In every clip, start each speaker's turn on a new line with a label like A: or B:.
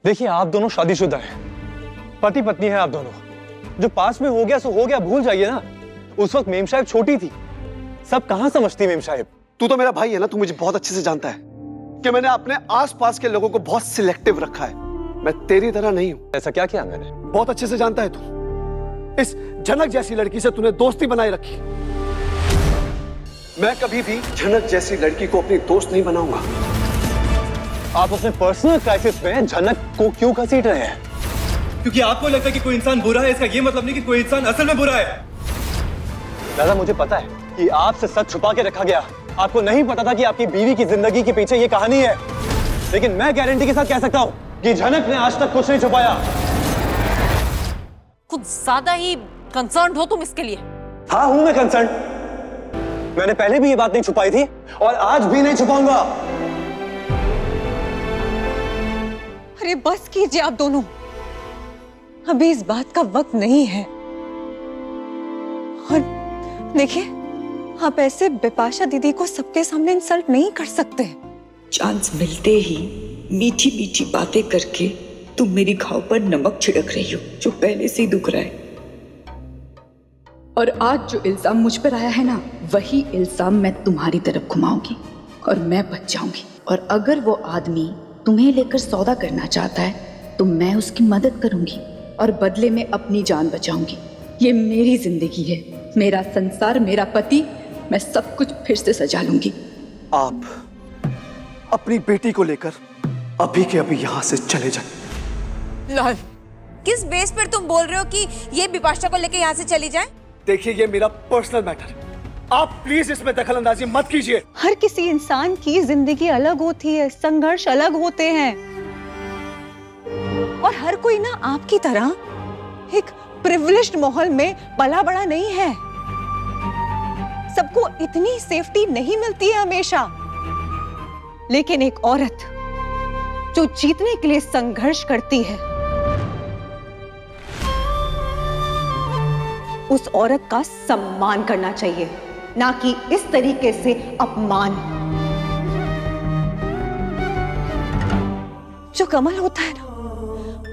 A: देखिए, आप दोनों शादीशुदा हैं, पति पत्नी है आप दोनों। जो पास में हो गया सो हो गया, भूल जाइए ना। उस वक्त मेम साहिब छोटी थी, सब कहां समझती मेम साहिब।
B: तू तो मेरा भाई है ना, तू मुझे बहुत अच्छे से जानता है कि मैंने अपने आसपास के लोगों को बहुत सिलेक्टिव रखा है। मैं तेरी तरह नहीं हूं।
A: ऐसा क्या किया मैंने?
B: बहुत अच्छे से जानता है तू। इस झनक जैसी लड़की से तूने दोस्ती बनाए रखी। मैं कभी भी झनक जैसी लड़की को अपनी दोस्त नहीं बनाऊंगा।
A: आप अपने पर्सनल क्राइसिस में झनक को क्यों घसीट रहे हैं?
C: क्योंकि आपको लगता है कि कोई इंसान बुरा है, इसका ये मतलब नहीं कि कोई इंसान असल में बुरा है।
A: दादा, मुझे पता है कि आपसे सच छुपा के रखा गया। आपको नहीं पता था कि आपकी बीवी की जिंदगी के पीछे ये कहानी है। लेकिन मैं गारंटी के साथ कह सकता हूं कि झनक ने आज तक कुछ नहीं छुपाया।
D: कुछ ज्यादा ही कंसर्न्ड हो तुम इसके लिए।
A: हाँ, हूं मैं कंसर्न। मैंने पहले भी ये बात नहीं छुपाई थी और आज भी नहीं छुपाऊंगा।
E: अरे बस कीजिए आप दोनों, अभी इस बात का वक्त नहीं है। और देखिए, आप ऐसे बिपाशा दीदी को सबके सामने इंसल्ट नहीं कर सकते।
F: चांस मिलते ही मीठी मीठी बातें करके तुम मेरी घाव पर नमक छिड़क रही हो, जो पहले से ही दुख रहा है। और आज जो इल्जाम मुझ पर आया है ना, वही इल्जाम मैं तुम्हारी तरफ घुमाऊंगी और मैं बच जाऊंगी। और अगर वो आदमी तुम्हें लेकर सौदा करना चाहता है तो मैं उसकी मदद करूंगी और बदले में अपनी जान बचाऊंगी। ये मेरी जिंदगी है, मेरा संसार, मेरा पति, मैं सब कुछ फिर से सजा लूंगी।
B: आप अपनी बेटी को लेकर अभी के अभी यहाँ से चले जाए।
D: लॉल, किस बेस पर तुम बोल रहे हो कि ये बिपाशा को लेकर यहाँ से चली जाए?
B: देखिए, ये मेरा पर्सनल मैटर है, आप प्लीज इसमें दखल अंदाजी मत कीजिए।
E: हर किसी इंसान की जिंदगी अलग होती है, संघर्ष अलग होते हैं और हर कोई ना आपकी तरह एक प्रिविलेज्ड माहौल में पला बड़ा नहीं है। सबको इतनी सेफ्टी नहीं मिलती है हमेशा। लेकिन एक औरत जो जीतने के लिए संघर्ष करती है, उस औरत का सम्मान करना चाहिए, ना कि इस तरीके से अपमान। जो कमल होता है ना,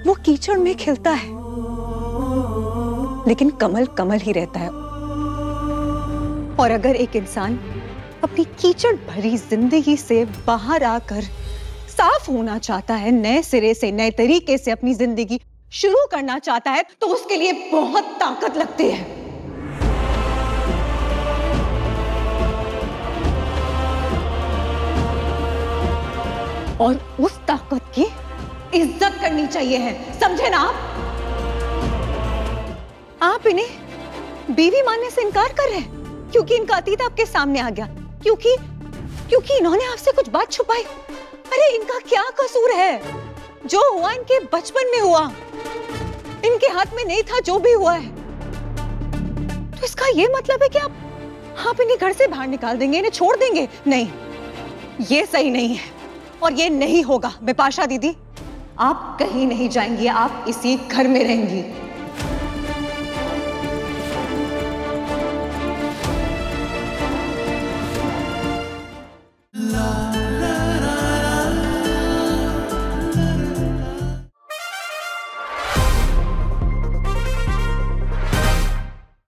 E: वो कीचड़ में खिलता है, लेकिन कमल कमल ही रहता है। और अगर एक इंसान अपनी कीचड़ भरी जिंदगी से बाहर आकर साफ होना चाहता है, नए सिरे से, नए तरीके से अपनी जिंदगी शुरू करना चाहता है, तो उसके लिए बहुत ताकत लगती है। और उस ताकत की इज्जत करनी चाहिए है, समझे ना आप इन्हें बीवी मानने से इनकार कर रहे हैं क्योंकि इनका अतीत आपके सामने आ गया, क्योंकि इन्होंने आपसे कुछ बात छुपाई। अरे इनका क्या कसूर है? जो हुआ इनके बचपन में हुआ, इनके हाथ में नहीं था जो भी हुआ है। तो इसका ये मतलब है कि आप इन्हें घर से बाहर निकाल देंगे, इन्हें छोड़ देंगे? नहीं, ये सही नहीं है और ये नहीं होगा। बिपाशा दीदी, आप कहीं नहीं जाएंगी, आप इसी घर में रहेंगी।